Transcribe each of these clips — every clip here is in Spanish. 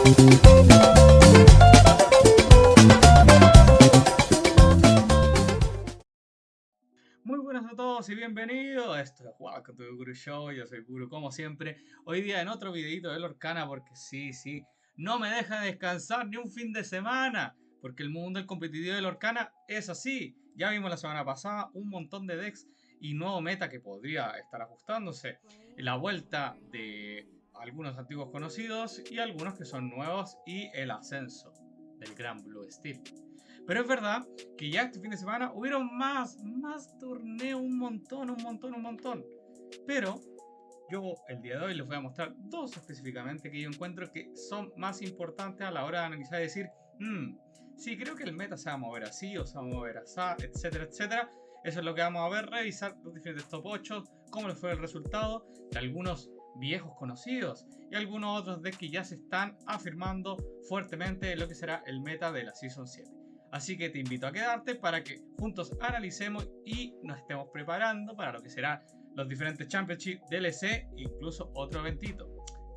Muy buenas a todos y bienvenidos. Esto es Welcome to the Guru Show. Yo soy Guru como siempre. Hoy día en otro videito de Lorcana porque sí, no me deja descansar ni un fin de semana. Porque el mundo del competitivo de Lorcana es así. Ya vimos la semana pasada un montón de decks y nuevo meta que podría estar ajustándose. La vuelta de algunos antiguos conocidos y algunos que son nuevos y el ascenso del Gran Blue Steel. Pero es verdad que ya este fin de semana hubieron más torneos, un montón. Pero yo el día de hoy les voy a mostrar dos específicamente que yo encuentro que son más importantes a la hora de analizar y decir, sí, creo que el meta se va a mover así o se va a mover así, etcétera, etcétera. Eso es lo que vamos a ver, revisar los diferentes top 8, cómo les fue el resultado de algunos viejos conocidos y algunos otros decks que ya se están afirmando fuertemente en lo que será el meta de la Season 7. Así que te invito a quedarte para que juntos analicemos y nos estemos preparando para lo que serán los diferentes Championship, DLC, incluso otro eventito.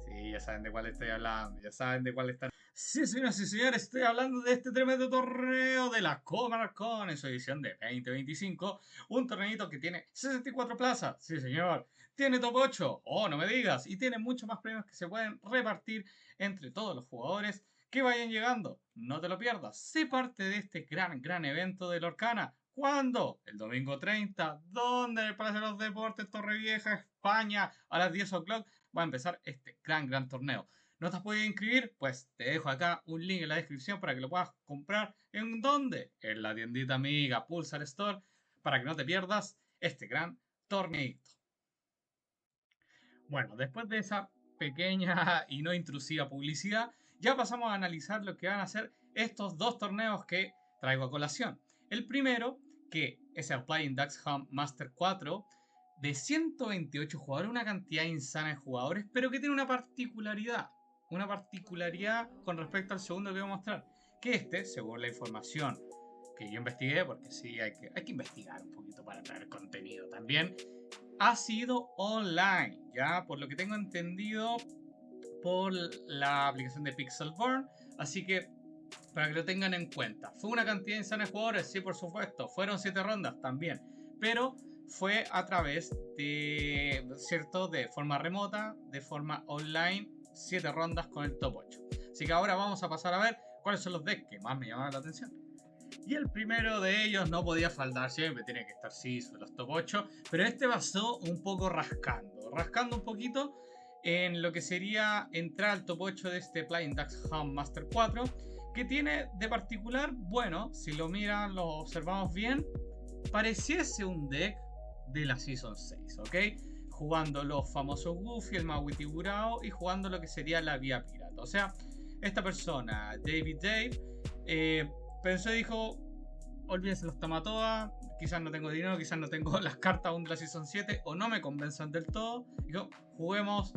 Sí, ya saben de cuál estoy hablando, ya saben de cuál están. Sí, señoras y señores, estoy hablando de este tremendo torneo de la Copa Arcon en su edición de 2025. Un torneito que tiene 64 plazas, sí señor. Tiene top 8, oh no me digas, y tiene muchos más premios que se pueden repartir entre todos los jugadores que vayan llegando. No te lo pierdas, sé parte de este gran evento de Lorcana. ¿Cuándo? El domingo 30, donde en el Palacio de los Deportes, Torrevieja, España, a las 10 o'clock va a empezar este gran torneo. ¿No te has podido inscribir? Pues te dejo acá un link en la descripción para que lo puedas comprar. ¿En dónde? En la tiendita amiga Pulsar Store, para que no te pierdas este gran torneito. Bueno, después de esa pequeña y no intrusiva publicidad, ya pasamos a analizar lo que van a ser estos dos torneos que traigo a colación. El primero, que es el Playing Ducks Home Master 4, de 128 jugadores, una cantidad insana de jugadores, pero que tiene una particularidad con respecto al segundo que voy a mostrar, que este, según la información que yo investigué, porque sí, hay que investigar un poquito para traer contenido también, ha sido online, ya por lo que tengo entendido por la aplicación de Pixelborn, así que para que lo tengan en cuenta. ¿Fue una cantidad insana de jugadores? Sí, por supuesto. ¿Fueron 7 rondas? También. Pero fue a través de, ¿cierto? De forma remota, de forma online, 7 rondas con el top 8. Así que ahora vamos a pasar a ver cuáles son los decks que más me llamaron la atención. Y el primero de ellos no podía faltar, siempre tiene que estar Sisu en los top 8, pero este pasó un poco rascando un poquito en lo que sería entrar al top 8 de este Playing Ducks Home Master 4, que tiene de particular, bueno, si lo miran, lo observamos bien, pareciese un deck de la Season 6, ¿ok? Jugando los famosos Goofy, el Maui Tiburao y jugando lo que sería la Vía Pirata. O sea, esta persona, David Dave, pensó y dijo, olvídense los Tamatoa, quizás no tengo dinero, quizás no tengo las cartas aún de la Season 7 o no me convencen del todo. Dijo, juguemos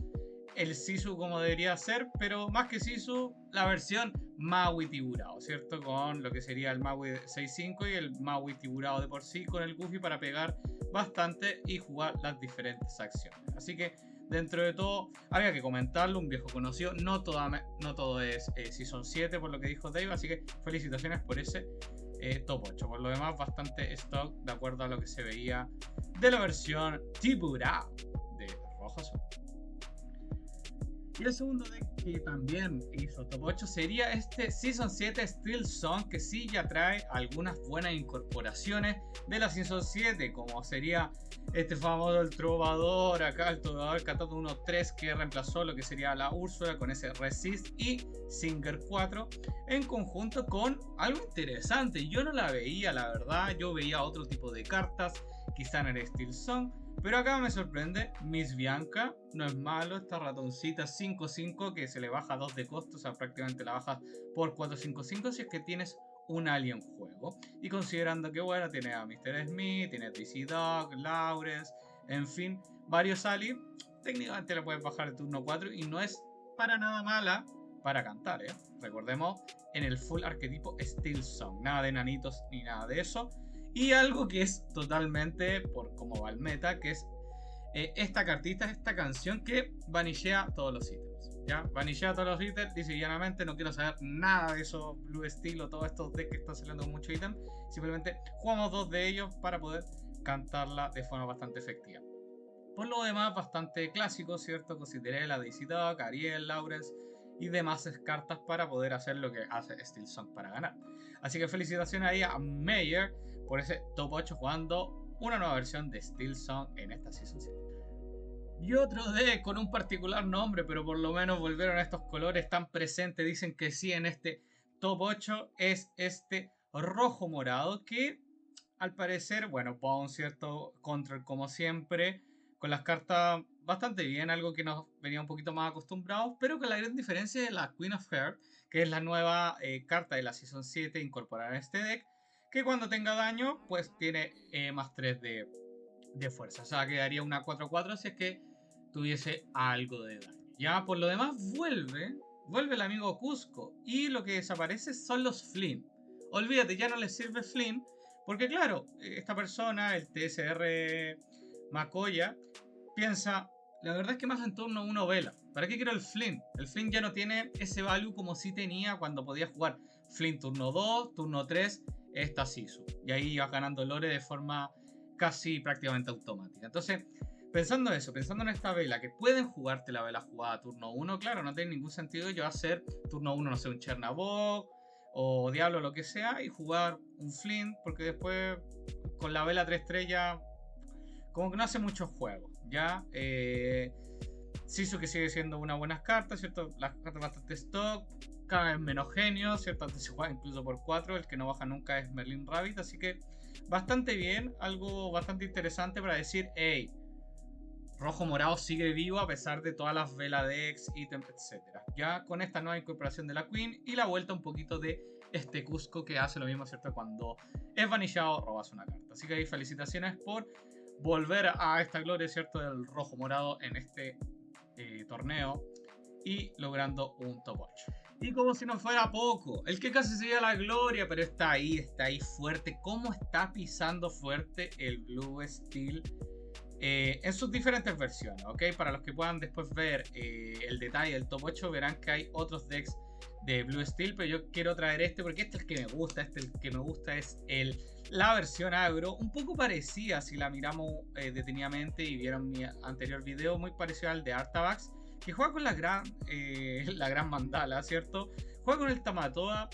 el Sisu como debería ser, pero más que Sisu, la versión Maui Tiburao, ¿cierto? Con lo que sería el Maui 6.5 y el Maui Tiburao de por sí con el Goofy para pegar bastante y jugar las diferentes acciones. Así que dentro de todo, había que comentarlo, un viejo conocido, no todo es Season 7 por lo que dijo Dave, así que felicitaciones por ese top 8. Por lo demás, bastante stock de acuerdo a lo que se veía de la versión Tiburao de Rojo Azul. Y el segundo deck que también hizo top 8 sería este Season 7 Steel Song, que sí ya trae algunas buenas incorporaciones de la Season 7, como sería este famoso el Trovador, acá el Trovador Catato 1-3 que reemplazó lo que sería la Úrsula con ese Resist y Singer 4 en conjunto con algo interesante. Yo no la veía, la verdad, yo veía otro tipo de cartas, quizá en el Steel Song. Pero acá me sorprende, Miss Bianca, no es malo, esta ratoncita 5-5 que se le baja 2 de costo, o sea, prácticamente la bajas por 4-5-5 si es que tienes un alien juego. Y considerando que, bueno, tiene a Mr. Smith, tiene a DC Dog, Lawrence, en fin, varios aliens, técnicamente la puedes bajar de turno 4 y no es para nada mala para cantar, ¿eh? Recordemos, en el full arquetipo Steel Song, nada de nanitos ni nada de eso. Y algo que es totalmente por cómo va el meta, que es esta cartita, esta canción que vanillea todos los ítems. ¿Ya? Vanillea todos los ítems, dice llanamente, no quiero saber nada de eso, Blue Steel o todos estos decks que están saliendo con mucho ítem. Simplemente jugamos 2 de ellos para poder cantarla de forma bastante efectiva. Por lo demás, bastante clásico, ¿cierto? Cinderella, Daisy Duck, Ariel, Lawrence y demás cartas para poder hacer lo que hace Steel Song para ganar. Así que felicitaciones ahí a Meyer por ese top 8 jugando una nueva versión de Steel Song en esta Season 7. Y otro deck con un particular nombre, pero por lo menos volvieron a estos colores tan presentes, dicen que sí en este top 8, es este rojo morado que al parecer, bueno, pone un cierto control como siempre, con las cartas bastante bien, algo que nos venía un poquito más acostumbrados, pero con la gran diferencia de la Queen of Hearts, que es la nueva carta de la Season 7 incorporada en este deck, que cuando tenga daño, pues tiene más 3 de fuerza. O sea, quedaría una 4-4 si es que tuviese algo de daño. Ya, por lo demás, vuelve el amigo Cusco, y lo que desaparece son los Flynn. Olvídate, ya no les sirve Flynn, porque claro, esta persona, el TSR Macoya, piensa, la verdad es que más en turno 1 vela. ¿Para qué quiero el Flynn? El Flynn ya no tiene ese value como si tenía cuando podía jugar Flynn turno 2, turno 3, esta Sisu. Y ahí ibas ganando lore de forma casi prácticamente automática. Entonces, pensando eso, pensando en esta vela, que pueden jugarte la vela jugada turno 1, claro, no tiene ningún sentido yo hacer turno 1, no sé, un Chernabog o Diablo, lo que sea, y jugar un Flint, porque después con la vela 3 estrellas como que no hace muchos juegos, ¿ya? Sisu que sigue siendo una buena carta, ¿cierto? Las cartas bastante stock, cada vez menos genio, ¿cierto? Antes se juega incluso por 4, el que no baja nunca es Merlin Rabbit, así que bastante bien, algo bastante interesante para decir, hey, rojo morado sigue vivo a pesar de todas las velas decks, ítems, etc. Ya con esta nueva incorporación de la Queen y la vuelta un poquito de este Cusco que hace lo mismo, ¿cierto? Cuando es vanillado, robas una carta. Así que ahí felicitaciones por volver a esta gloria, ¿cierto? Del rojo morado en este torneo y logrando un top 8. Y como si no fuera poco, el que casi se lleva la gloria, pero está ahí fuerte. ¿Cómo está pisando fuerte el Blue Steel? En sus diferentes versiones, ¿ok? Para los que puedan después ver el detalle del top 8, verán que hay otros decks de Blue Steel, pero yo quiero traer este porque este es el que me gusta. El que me gusta es la versión agro, un poco parecida si la miramos detenidamente y vieron mi anterior video, muy parecido al de Artabax, que juega con la gran mandala, ¿cierto? Juega con el Tamatoa,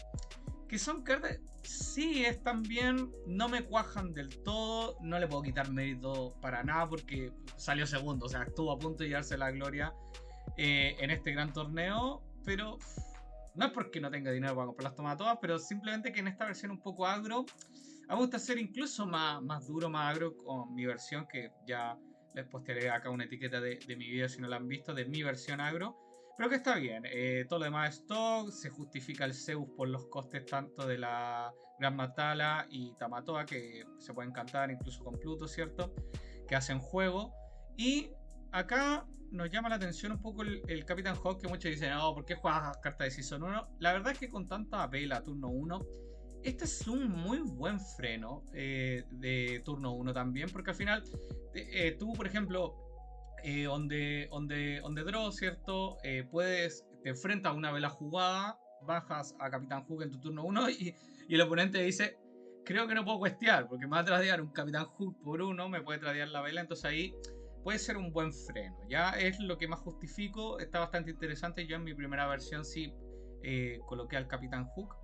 que son cartas, sí, están bien, no me cuajan del todo, no le puedo quitar mérito para nada porque salió segundo, o sea, estuvo a punto de llevarse la gloria en este gran torneo, pero no es porque no tenga dinero para comprarlas todas, pero simplemente que en esta versión un poco agro, me gusta ser incluso más duro, más agro con mi versión, que ya les postearé acá una etiqueta de mi video si no la han visto, de mi versión agro. Pero que está bien, todo lo demás es stock, se justifica el Zeus por los costes tanto de la Gran Matala y Tamatoa, que se pueden cantar incluso con Pluto, ¿cierto? Que hacen juego. Y acá nos llama la atención un poco el Capitán Hawk, que muchos dicen, oh, ¿por qué juegas cartas de Season 1? La verdad es que con tanta vela turno 1, este es un muy buen freno de turno 1 también, porque al final tú, por ejemplo, donde draw, ¿cierto? Te enfrentas a una vela jugada, bajas a Capitán Hook en tu turno 1 y el oponente dice, creo que no puedo cuestear, porque me va a tradear un Capitán Hook por 1, me puede tradear la vela, entonces ahí puede ser un buen freno. Ya es lo que más justifico, está bastante interesante. Yo en mi primera versión sí coloqué al Capitán Hook.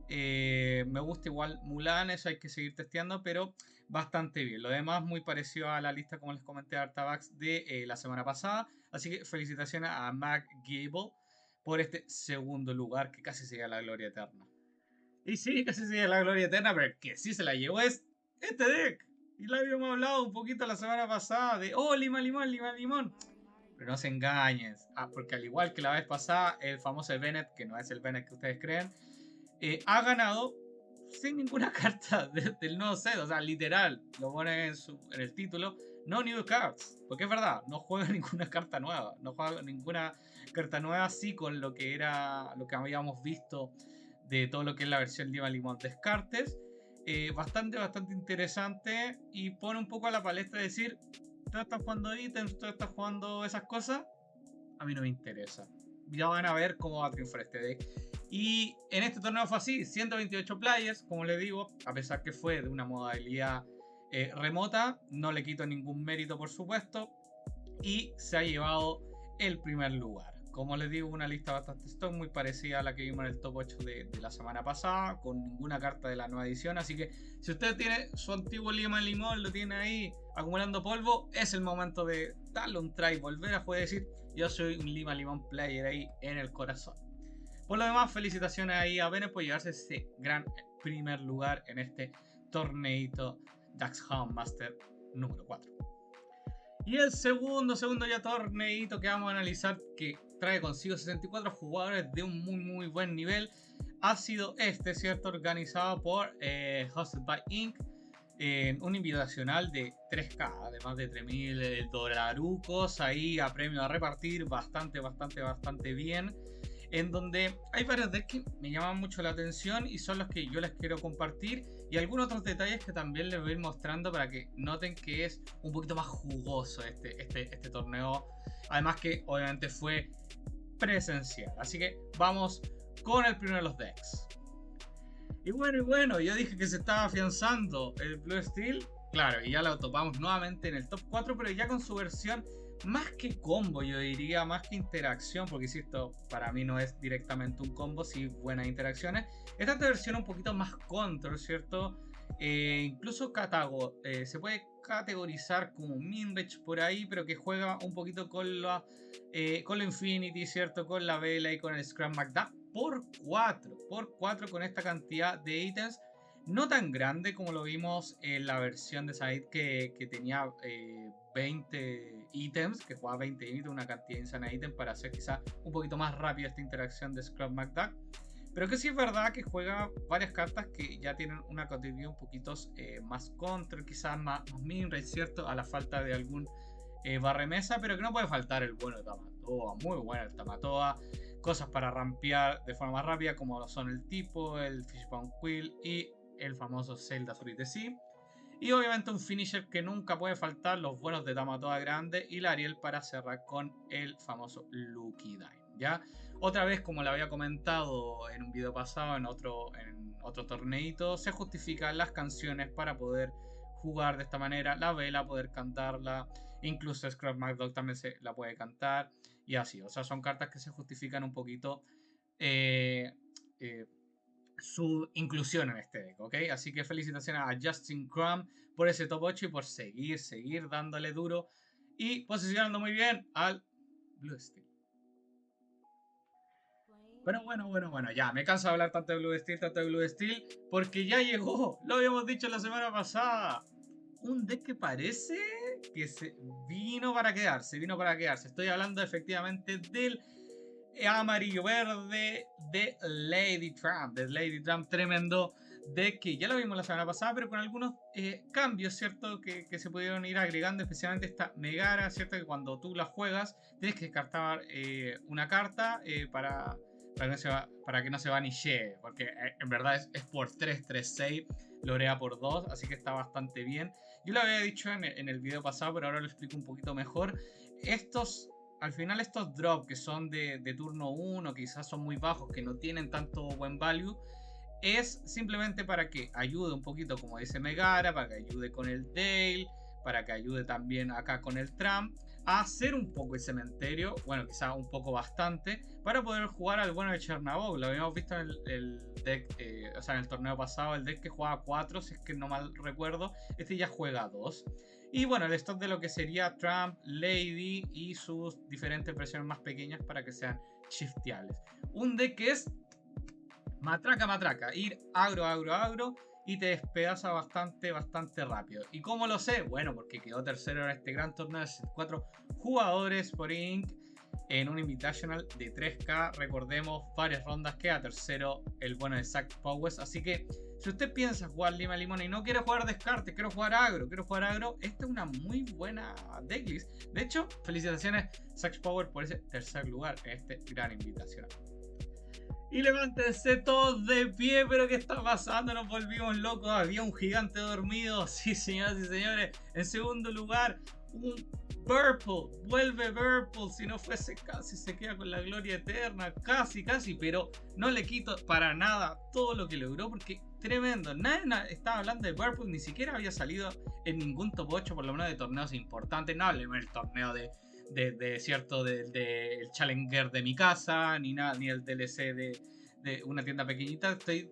Me gusta igual Mulan, eso hay que seguir testeando, pero bastante bien. Lo demás muy parecido a la lista, como les comenté, de Artabax de la semana pasada. Así que felicitaciones a Mac Gable por este segundo lugar, que casi se llega a la gloria eterna. Y sí, casi se llega a la gloria eterna, pero que sí se la llevó es este deck. Y lo habíamos hablado un poquito la semana pasada de, oh, Lima Limón, Lima Limón. Pero no se engañen, porque al igual que la vez pasada, el famoso Bennett, que no es el Bennett que ustedes creen, ha ganado sin ninguna carta del nuevo set. O sea, literal, lo pone en el título, no new cards. Porque es verdad, no juega ninguna carta nueva. No juega ninguna carta nueva así con lo que habíamos visto de todo lo que es la versión Lima Limón Descartes. Bastante interesante y pone un poco a la palestra de decir, tú estás jugando ítems, tú estás jugando esas cosas, a mí no me interesa. Ya van a ver cómo va a triunfar este deck. Y en este torneo fue así, 128 players, como les digo, a pesar que fue de una modalidad remota, no le quito ningún mérito por supuesto, y se ha llevado el primer lugar. Como les digo, una lista bastante stock, muy parecida a la que vimos en el top 8 de la semana pasada, con ninguna carta de la nueva edición. Así que si usted tiene su antiguo Lima Limón, lo tiene ahí acumulando polvo, es el momento de darle un try, volver a poder decir: yo soy un Lima Limón player ahí en el corazón. Por lo demás, felicitaciones ahí a Bennett por llevarse ese gran primer lugar en este torneito Dax Hound Master número 4. Y el segundo ya torneito que vamos a analizar, que trae consigo 64 jugadores de un muy buen nivel, ha sido este, ¿cierto? Organizado por Hosted by Inc. En un invitacional de 3K, además de 3.000 dolarucos ahí a premio a repartir, bastante bien. En donde hay varios decks que me llaman mucho la atención y son los que yo les quiero compartir, y algunos otros detalles que también les voy a ir mostrando para que noten que es un poquito más jugoso este torneo, además que obviamente fue presencial. Así que vamos con el primero de los decks. Y bueno, yo dije que se estaba afianzando el Blue Steel, claro, y ya lo topamos nuevamente en el top 4, pero ya con su versión más que combo, yo diría, más que interacción, porque insisto, para mí no es directamente un combo, sí buenas interacciones. Esta versión un poquito más control, ¿cierto? Incluso se puede categorizar como Minrage por ahí, pero que juega un poquito con la Infinity, ¿cierto? Con la Vela y con el Scrum McDuck por 4 con esta cantidad de ítems. No tan grande como lo vimos en la versión de Said que tenía 20 ítems, que jugaba 20 ítems, una cantidad insana de ítems para hacer quizá un poquito más rápida esta interacción de Scrub McDuck. Pero que sí es verdad que juega varias cartas que ya tienen una categoría un poquito más control, quizás más min-range, ¿cierto? A la falta de algún barremesa, pero que no puede faltar el bueno de Tamatoa, muy bueno el Tamatoa. Cosas para rampear de forma más rápida como son el tipo, el Fishbone Quill y el famoso Zelda Solite Sea. Y obviamente un finisher que nunca puede faltar, los buenos de Tamatoa Grande y la Ariel para cerrar con el famoso Lucky Dime, ¿ya? Otra vez, como lo había comentado en un video pasado, en otro torneito, se justifican las canciones para poder jugar de esta manera, la Vela poder cantarla, incluso Scrub McDuck también se la puede cantar, y así, o sea, son cartas que se justifican un poquito su inclusión en este deck, ¿ok? Así que felicitaciones a Justin Crumb por ese top 8 y por seguir dándole duro y posicionando muy bien al Blue Steel. Bueno, ya me canso de hablar tanto de Blue Steel, porque ya llegó, lo habíamos dicho la semana pasada, un deck que parece que se vino para quedarse. Estoy hablando efectivamente del amarillo verde de Lady Trump, tremendo deck que ya lo vimos la semana pasada, pero con algunos cambios, ¿cierto? Que se pudieron ir agregando, especialmente esta Megara, ¿cierto? Que cuando tú la juegas tienes que descartar una carta para que no se vanille, porque en verdad es por 3/6, lorea por 2, así que está bastante bien. Yo lo había dicho en el video pasado, pero ahora lo explico un poquito mejor. Al final estos drops que son de turno 1, quizás son muy bajos, que no tienen tanto buen value, es simplemente para que ayude un poquito, como dice Megara, para que ayude con el Dale, para que ayude también acá con el Trump, a hacer un poco el cementerio, bueno, quizás un poco bastante, para poder jugar al bueno de Chernabog. Lo habíamos visto en el deck, o sea, en el torneo pasado, el deck que jugaba 4, si es que no mal recuerdo, este ya juega 2. Y bueno, el stock de lo que sería Trump, Lady y sus diferentes versiones más pequeñas para que sean shifteables. Un deck que es matraca, ir agro y te despedaza bastante rápido. ¿Y cómo lo sé? Bueno, porque quedó tercero en este gran torneo de 64 jugadores por Inc. en un Invitational de 3K. Recordemos, varias rondas, queda tercero el bueno de Zach Powers. Así que si usted piensa jugar Lima Limón y no quiere jugar descarte, quiero jugar agro, esta es una muy buena decklist. De hecho, felicitaciones Zach Powers por ese tercer lugar en este gran Invitational. Y levántense todos de pie, pero ¿qué está pasando? Nos volvimos locos, había un gigante dormido. Sí, señoras y señores. En segundo lugar, un Purple, vuelve Purple, si no fuese casi se queda con la gloria eterna, casi, pero no le quito para nada todo lo que logró porque tremendo, nadie estaba hablando de Purple, ni siquiera había salido en ningún top 8 por lo menos de torneos importantes, no hablemos del torneo del Challenger de mi casa, ni nada, ni el DLC de una tienda pequeñita, estoy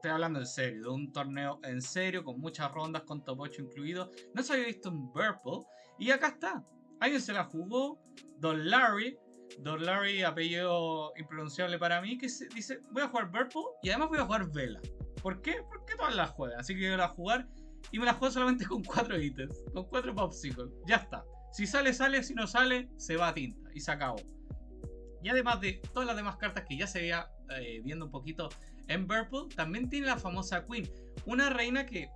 hablando en serio, de un torneo en serio, con muchas rondas, con top 8 incluido. No se había visto un Purple. Y acá está. Alguien se la jugó. Don Larry, apellido impronunciable para mí, que dice, voy a jugar Purple y además voy a jugar Vela. ¿Por qué? Porque todas las juegan. Así que yo voy a jugar y me la juego solamente con 4 ítems, con 4 Popsicles. Ya está. Si sale, sale. Si no sale, se va a tinta. Y se acabó. Y además de todas las demás cartas que ya se veía viendo un poquito en Purple, también tiene la famosa Queen, una reina que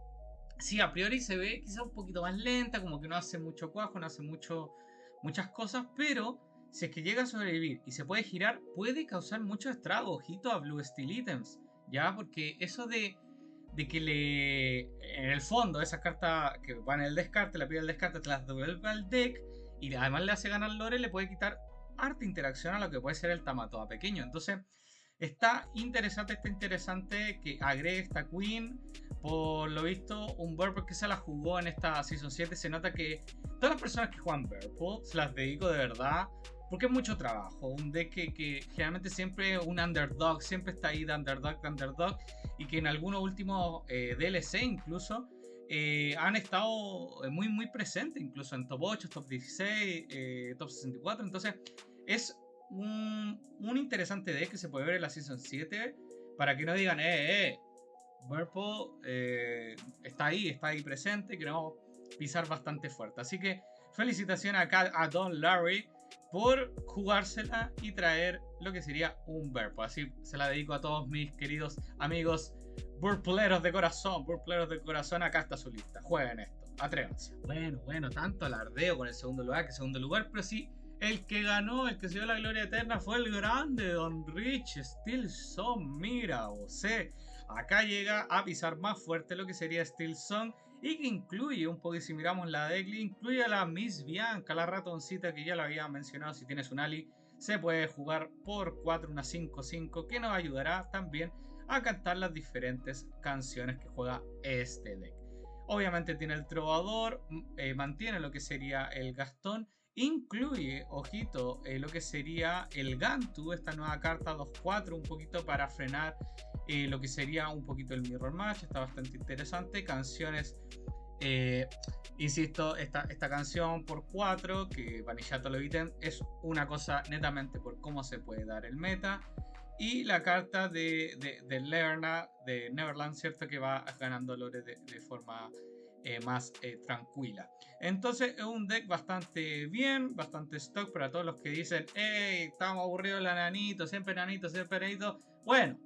sí a priori se ve quizá un poquito más lenta, como que no hace mucho cuajo, no hace muchas cosas, pero si es que llega a sobrevivir y se puede girar, puede causar mucho estrago. Ojito a Blue Steel Items, ya, porque eso de que en el fondo esas cartas que van en el descarte, la pide el descarte, te las devuelve al deck y además le hace ganar lore, le puede quitar harta interacción a lo que puede ser el Tamatoa pequeño. Entonces está interesante que agregue esta Queen. Por lo visto, un Purple que se la jugó en esta Season 7. Se nota que todas las personas que juegan Purple se las dedico de verdad, porque es mucho trabajo. Un deck que generalmente siempre un underdog, siempre está ahí de underdog, y que en algunos últimos DLC incluso han estado muy presentes, incluso en top 8, top 16, top 64. Entonces es un interesante deck que se puede ver en la Season 7, para que no digan, Purple está ahí presente, queremos pisar bastante fuerte. Así que felicitaciones acá a Don Larry por jugársela y traer lo que sería un Purple. Así se la dedico a todos mis queridos amigos Purpleros de corazón. Acá está su lista. Jueguen esto, atrévanse. Bueno, tanto alardeo con el segundo lugar, pero sí, el que ganó, el que se dio la gloria eterna fue el grande Don Rich Steelson. Mira, José, acá llega a pisar más fuerte lo que sería Steelson, y que incluye un poco, si miramos la deckly, incluye a la Miss Bianca, la ratoncita que ya lo había mencionado. Si tienes un Ali, se puede jugar por 4, una 5/5, que nos ayudará también a cantar las diferentes canciones que juega este deck. Obviamente tiene el trovador, mantiene lo que sería el Gastón, incluye, ojito, lo que sería el Gantu, esta nueva carta 2/4, un poquito para frenar lo que sería un poquito el Mirror Match. Está bastante interesante. Canciones, insisto, esta canción por 4 que Vanillato lo ítem, es una cosa netamente por cómo se puede dar el meta. Y la carta de Lerna, de Neverland, ¿cierto? Que va ganando lore de forma más tranquila. Entonces es un deck bastante bien, bastante stock para todos los que dicen, hey, estamos aburridos el nanito, siempre nanito. Bueno,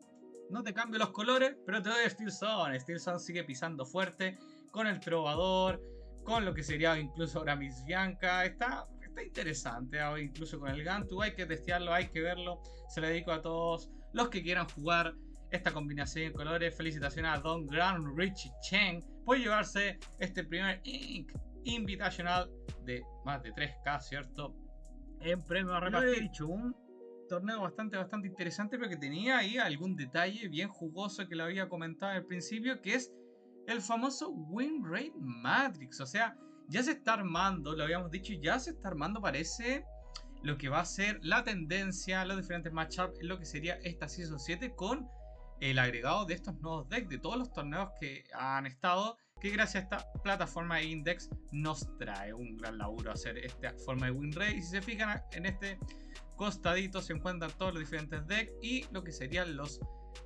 no te cambio los colores, pero te doy Steelson. Steelson sigue pisando fuerte con el trovador, con lo que sería incluso ahora Miss Bianca. Está interesante, incluso con el Gantu. Hay que testearlo, hay que verlo. Se lo dedico a todos los que quieran jugar esta combinación de colores. Felicitaciones a Don Grand Richie Cheng por llevarse este primer Ink Invitational de más de 3K, ¿cierto? En premio a repartir. Un torneo bastante interesante, pero que tenía ahí algún detalle bien jugoso que lo había comentado al principio, que es el famoso Win Rate Matrix. O sea, ya se está armando, lo habíamos dicho, ya se está armando, parece, lo que va a ser la tendencia, los diferentes matchups en lo que sería esta Season 7, con el agregado de estos nuevos decks, de todos los torneos que han estado, que gracias a esta plataforma de Index nos trae un gran laburo hacer esta forma de win rate. Y si se fijan en este costadito se encuentran todos los diferentes decks y lo que serían los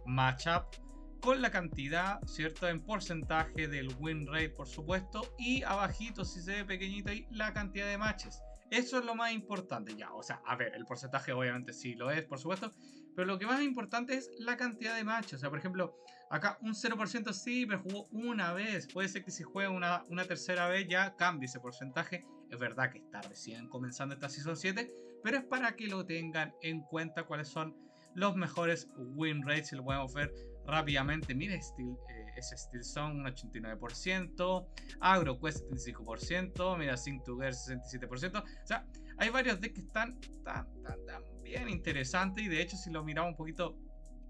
matchups con la cantidad, ¿cierto? En porcentaje del win rate, por supuesto, y abajito, si se ve pequeñito ahí, la cantidad de matches. Eso es lo más importante ya. O sea, a ver, el porcentaje obviamente sí lo es, por supuesto, pero lo que más importante es la cantidad de matches. O sea, por ejemplo, acá un 0% sí, pero jugó una vez. Puede ser que si juega una tercera vez ya cambie ese porcentaje. Es verdad que está recién comenzando esta Season 7, pero es para que lo tengan en cuenta cuáles son los mejores win rates, y lo podemos ver rápidamente. Mira, ese Steel Zone un 89%, AgroQuest 75%, mira, Sync Together 67%. O sea, hay varios decks que están tan bien interesantes, y de hecho si lo miramos un poquito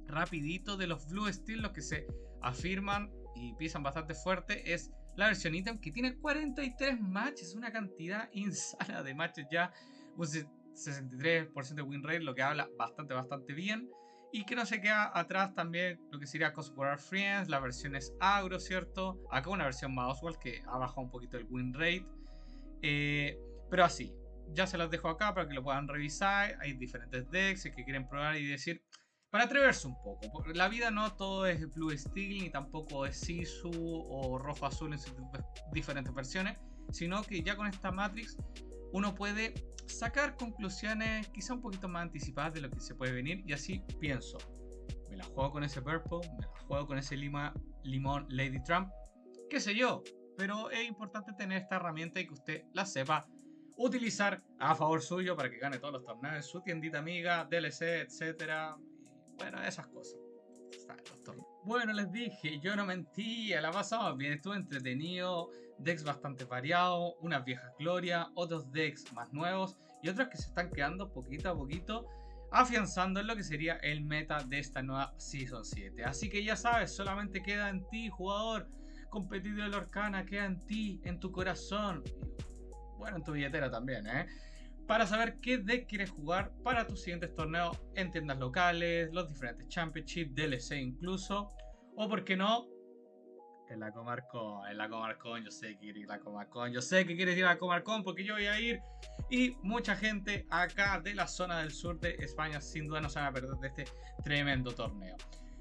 rapidito, de los Blue Steel, los que se afirman y pisan bastante fuerte es la versión Item, que tiene 43 matches, una cantidad insana de matches ya, un 63% de win rate, lo que habla bastante bien. Y que no se queda atrás también lo que sería Cost for Our Friends, la versión es agro, ¿cierto? Acá una versión más Oswald que ha bajado un poquito el win rate. Pero así, ya se los dejo acá para que lo puedan revisar. Hay diferentes decks que quieren probar y decir, para atreverse un poco. La vida no todo es Blue Steel, ni tampoco es Sisu o Rojo Azul en sus diferentes versiones, sino que ya con esta Matrix uno puede sacar conclusiones quizá un poquito más anticipadas de lo que se puede venir. Y así pienso, me la juego con ese Purple, me la juego con ese Limón Lady Trump, qué sé yo. Pero es importante tener esta herramienta y que usted la sepa utilizar a favor suyo para que gane todos los torneos en su tiendita amiga, DLC, etcétera. Bueno, esas cosas. Bueno, les dije, yo no mentía, la pasamos bien, estuvo entretenido, decks bastante variados, unas viejas glorias, otros decks más nuevos y otros que se están quedando poquito a poquito afianzando en lo que sería el meta de esta nueva Season 7. Así que ya sabes, solamente queda en ti, jugador competidor de Lorcana, queda en ti, en tu corazón, bueno, en tu billetera también, para saber qué deck quieres jugar para tus siguientes torneos en tiendas locales, los diferentes Championship, DLC incluso, o por qué no, en la Comarcon, yo sé que quieres ir a la Comarcon, yo sé que quieres ir a la Comarcon porque yo voy a ir, y mucha gente acá de la zona del sur de España sin duda no se van a perder de este tremendo torneo.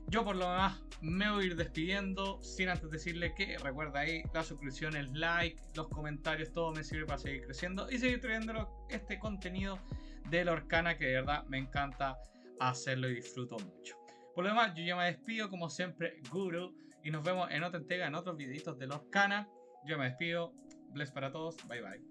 Yo por lo demás me voy a ir despidiendo, sin antes decirle que recuerda ahí la suscripción, el like, los comentarios, todo me sirve para seguir creciendo y seguir trayendo este contenido de Lorcana que de verdad me encanta hacerlo y disfruto mucho. Por lo demás, yo ya me despido como siempre, Guru, y nos vemos en otra entrega, en otros videitos de Lorcana. Yo me despido, bless para todos, bye bye.